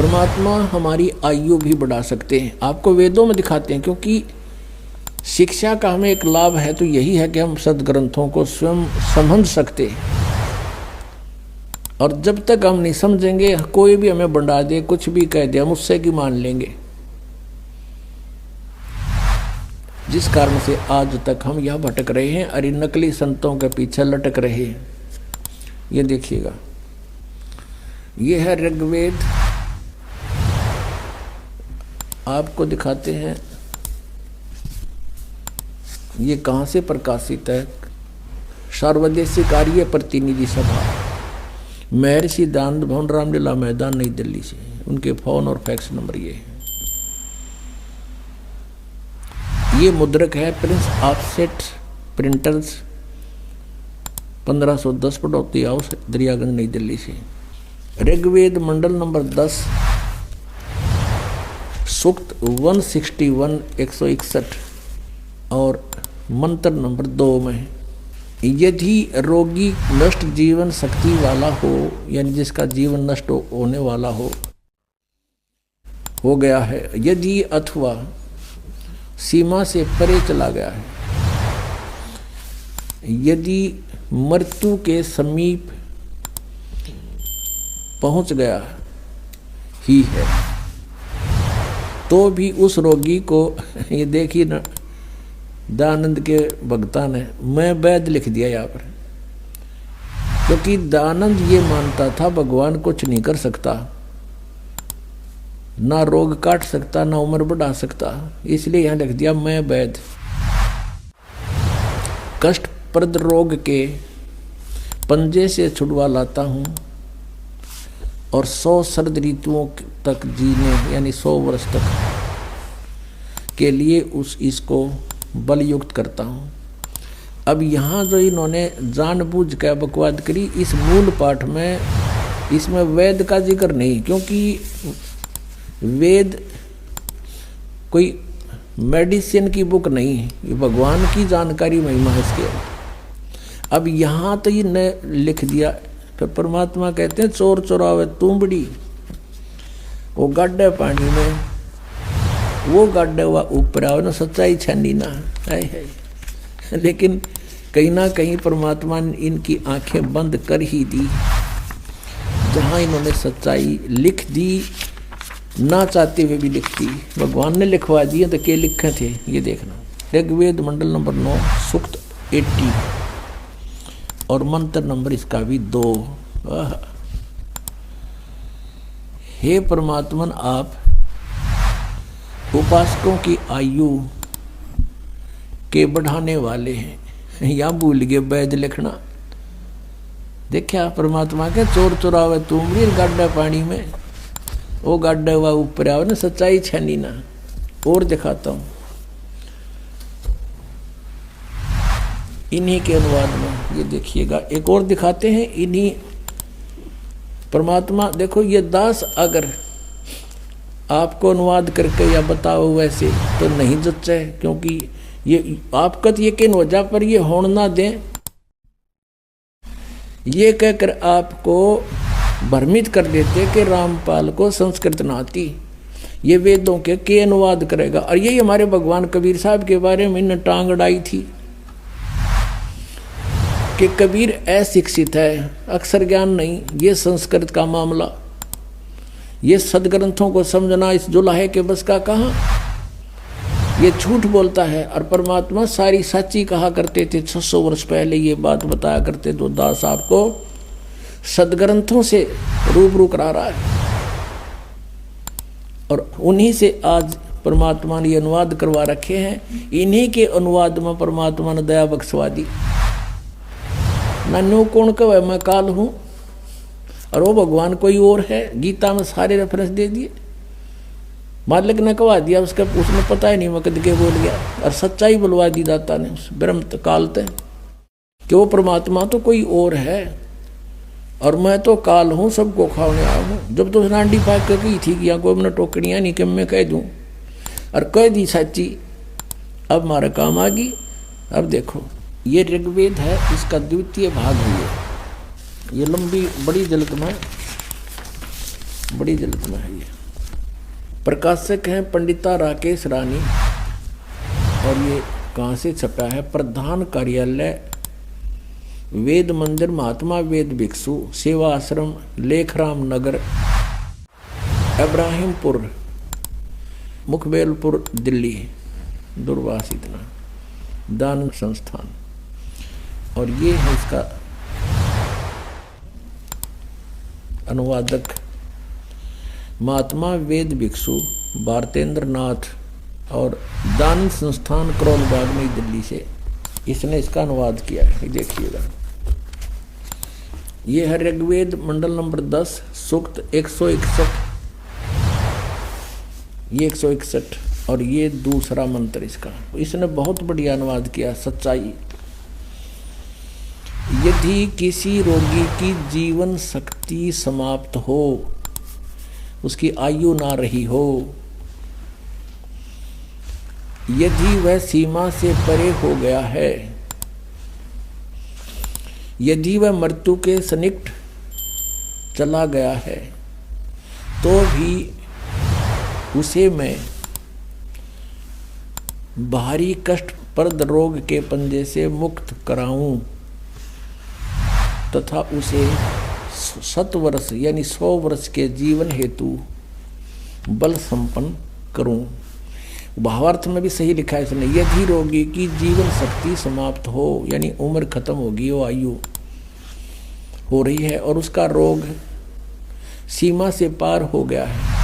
परमात्मा हमारी आयु भी बढ़ा सकते हैं, आपको वेदों में दिखाते हैं। क्योंकि शिक्षा का हमें एक लाभ है तो यही है कि हम सदग्रंथों को स्वयं समझ सकते हैं। और जब तक हम नहीं समझेंगे, कोई भी हमें बढ़ा दे, कुछ भी कह दे, हम उससे की मान लेंगे। जिस कारण से आज तक हम यह भटक रहे हैं, अरे नकली संतों के पीछे लटक रहे हैं। ये देखिएगा, ये है ऋग्वेद, आपको दिखाते हैं ये कहाँ से प्रकाशित है। सर्वदेशीय आर्य प्रतिनिधि सभा, महर्षि दानंद भवन, रामलीला मैदान, नई दिल्ली से। उनके फोन और फैक्स नंबर ये है। ये मुद्रक है प्रिंस ऑफसेट प्रिंटर्स, 1510 पड़ौती हाउस, दरियागंज, नई दिल्ली से। ऋग्वेद मंडल नंबर 10, सूक्त 161 161 और मंत्र नंबर 2 में, यदि रोगी नष्ट जीवन शक्ति वाला हो, यानी जिसका जीवन नष्ट होने वाला हो गया है, यदि अथवा सीमा से परे चला गया है, यदि मृत्यु के समीप पहुंच गया ही है, तो भी उस रोगी को, ये देखिए ना, दयानंद के भक्ता ने मैं वैद लिख दिया यहाँ पर। क्योंकि दयानंद ये मानता था भगवान कुछ नहीं कर सकता, ना रोग काट सकता, ना उम्र बढ़ा सकता, इसलिए यहाँ लिख दिया मैं वैद। कष्टप्रद रोग के पंजे से छुड़वा लाता हूँ और 100 शरद ऋतुओं तक जीने, यानी 100 वर्ष तक के लिए इसको बलयुक्त करता हूँ। अब यहाँ जो इन्होंने जानबूझ कर बकवाद करी, इस मूल पाठ में इसमें वेद का जिक्र नहीं, क्योंकि वेद कोई मेडिसिन की बुक नहीं है, ये भगवान की जानकारी महिमा है इसके। अब यहाँ तो ये न लिख दिया, फिर परमात्मा कहते हैं चोर चोरावे तुंबड़ी, वो गड्ढे पानी में, वो गड्ढे हुआ ऊपर आओ ना, सच्चाई छानी ना है। लेकिन कहीं ना कहीं परमात्मा ने इनकी आंखें बंद कर ही दी, जहाँ इन्होंने सच्चाई लिख दी, ना चाहते हुए भी लिख दी। भगवान ने लिखवा दिए तो क्या लिखे थे, ये देखना। ऋग्वेद मंडल नंबर 9, सूक्त 80 और मंत्र नंबर इसका भी 2। हे परमात्मन, आप उपासकों की आयु के बढ़ाने वाले हैं। या भूल गए वैद लिखना। देखा परमात्मा के चोर चुरावे तुमरी गड्ढा पानी में, वो गड्ढा हुआ ऊपर आओ ना, सच्चाई छनी ना। और दिखाता हूं इन्हीं के अनुवाद में, ये देखिएगा। एक और दिखाते हैं इन्हीं परमात्मा। देखो ये दास अगर आपको अनुवाद करके या बताओ वैसे तो नहीं जच्चा है, क्योंकि ये आपका तो यकीन हो जा, पर ये होड़ ना दें, ये कहकर आपको भ्रमित कर देते कि रामपाल को संस्कृत ना आती, ये वेदों के अनुवाद करेगा। और यही हमारे भगवान कबीर साहब के बारे में इन्हें टांग अड़ाई थी कि कबीर अशिक्षित है, अक्षर ज्ञान नहीं, ये संस्कृत का मामला, ये सदग्रंथों को समझना इस जुलाहे के बस का कहाँ, ये झूठ बोलता है। और परमात्मा सारी सच्ची कहा करते थे। 600 वर्ष पहले ये बात बताया करते तो दास आपको सदग्रंथों से रूबरू करा रहा है, और उन्हीं से आज परमात्मा ने अनुवाद करवा रखे हैं। इन्हीं के अनुवाद में परमात्मा ने दया बख्शवा दी। नन्नू कौन कह मैं काल हूं और वो भगवान कोई और है। गीता में सारे रेफरेंस दे दिए, मालिक ने कहवा दिया, उसका उसने पता ही नहीं मैं कद के बोल गया। और सच्चाई बुलवा दी दाता ने उस ब्रह्म काल तक कि वो परमात्मा तो कोई और है और मैं तो काल हूँ, सबको खाने आया हूँ। जब तो नांडी पाक कर गई थी कि यहाँ कोई मैंने टोकड़ियाँ नहीं कि मैं कह दूँ, और कह दी सच्ची, अब हमारा काम आ गई। अब देखो ये ऋग्वेद है, इसका द्वितीय भाग है। ये लंबी बड़ी जल्द में बड़ी जल्द में है ये। प्रकाशक हैं पंडिता राकेश रानी, और ये कहाँ से छपा है? प्रधान कार्यालय वेद मंदिर महात्मा वेद भिक्षु सेवा आश्रम लेखराम नगर इब्राहिमपुर मुखबेलपुर दिल्ली, दूरवास इतना दान संस्थान। और ये है इसका अनुवादक महात्मा वेद भिक्षु भारतेंद्र नाथ, और दान संस्थान करोल बाग नई दिल्ली से इसने इसका अनुवाद किया है। देखिएगा, ये है ऋग्वेद मंडल नंबर 10 सूक्त 161, ये 161, और ये दूसरा मंत्र इसका। इसने बहुत बढ़िया अनुवाद किया। सच्चाई, यदि किसी रोगी की जीवन शक्ति समाप्त हो, उसकी आयु ना रही हो, यदि वह सीमा से परे हो गया है, यदि वह मृत्यु के सन्निकट चला गया है, तो भी उसे मैं भारी कष्टप्रद रोग के पंजे से मुक्त कराऊं तथा उसे 7 वर्ष यानी 100 वर्ष के जीवन हेतु बल संपन्न करूं। भावार्थ में भी सही लिखा है इसने, यदि रोगी की जीवन शक्ति समाप्त हो यानी उम्र खत्म होगी, वो आयु हो रही है और उसका रोग सीमा से पार हो गया है,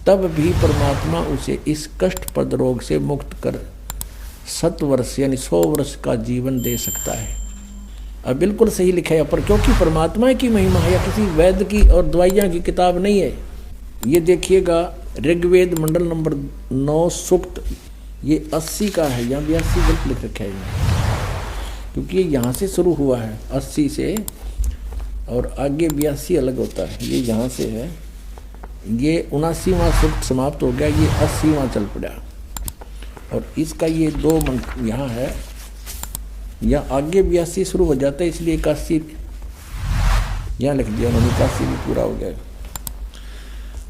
तब भी परमात्मा उसे इस कष्टप्रद रोग से मुक्त कर 7 वर्ष यानी 100 वर्ष का जीवन दे सकता है। अब बिल्कुल सही लिखा है पर, क्योंकि परमात्मा की महिमा है या किसी वैद्य की और दवाइयाँ की किताब नहीं है। ये देखिएगा ऋग्वेद मंडल नंबर 9 सूक्त, ये 80 का है, यहाँ 82 गलत लिख रखा है क्योंकि यहाँ से शुरू हुआ है 80 से और आगे 82 अलग होता है। ये यहाँ से है, ये 79वां सूक्त समाप्त हो गया, ये 80वां चल पड़ा और इसका ये 2 मंत्र यहाँ है, या आगे 82 शुरू हो जाता है इसलिए 81 यहाँ लिख दिया उन्होंने, 81 भी पूरा हो गया।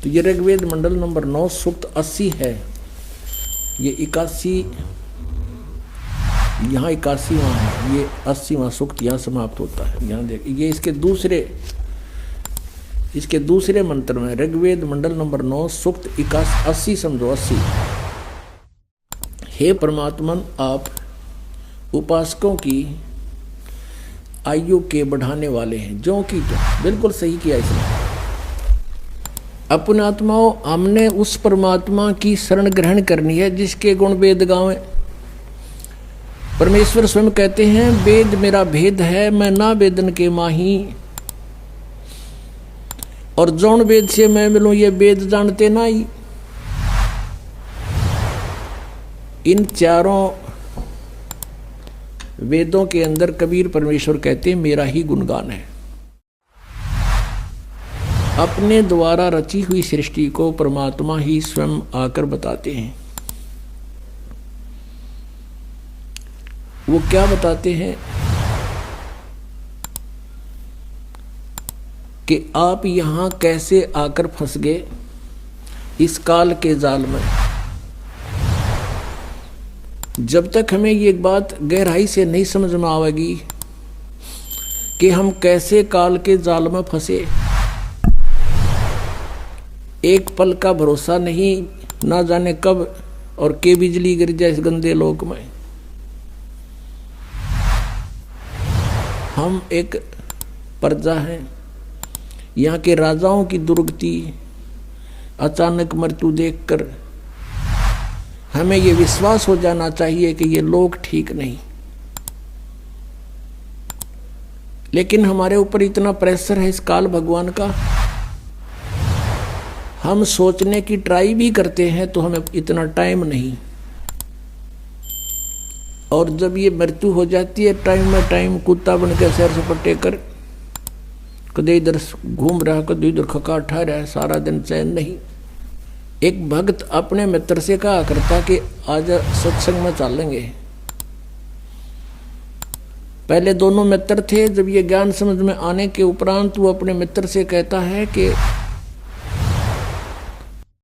तो ये ऋग्वेद मंडल नंबर 9 सूक्त 80 है, ये 81 यहाँ 81वां है, ये 80वां सूक्त यहाँ समाप्त होता है। यहाँ देख, ये इसके दूसरे मंत्र में ऋग्वेद मंडल नंबर 9 सूक्त 80 समझो 80। हे परमात्मन, आप उपासकों की आयु के बढ़ाने वाले हैं, जो कि तो बिल्कुल सही किया इसने। अपने आत्माओं, हमने उस परमात्मा की शरण ग्रहण करनी है जिसके गुण वेद गावें। परमेश्वर स्वयं कहते हैं, वेद मेरा भेद है, मैं ना वेदन के माही, और जौन वेद से मैं मिलूं ये वेद जानते ना ही। इन चारों वेदों के अंदर कबीर परमेश्वर कहते हैं मेरा ही गुणगान है। अपने द्वारा रची हुई सृष्टि को परमात्मा ही स्वयं आकर बताते हैं। वो क्या बताते हैं कि आप यहां कैसे आकर फंस गए इस काल के जाल में। जब तक हमें ये बात गहराई से नहीं समझ में आवेगी कि हम कैसे काल के जाल में फंसे, एक पल का भरोसा नहीं, ना जाने कब और के बिजली गिर जाए इस गंदे लोक में। हम एक प्रजा हैं, यहाँ के राजाओं की दुर्गति, अचानक मृत्यु देखकर हमें ये विश्वास हो जाना चाहिए कि ये लोग ठीक नहीं। लेकिन हमारे ऊपर इतना प्रेशर है इस काल भगवान का, हम सोचने की ट्राई भी करते हैं तो हमें इतना टाइम नहीं, और जब ये मृत्यु हो जाती है टाइम में टाइम कुत्ता बन के सैर सपाटे कर, कदे इधर घूम रहा कदे इधर खका ठा रहा है, सारा दिन चैन नहीं। एक भक्त अपने मित्र से कहा करता कि आज सत्संग में चलेंगे। पहले दोनों मित्र थे, जब ये ज्ञान समझ में आने के उपरांत वो अपने मित्र से कहता है कि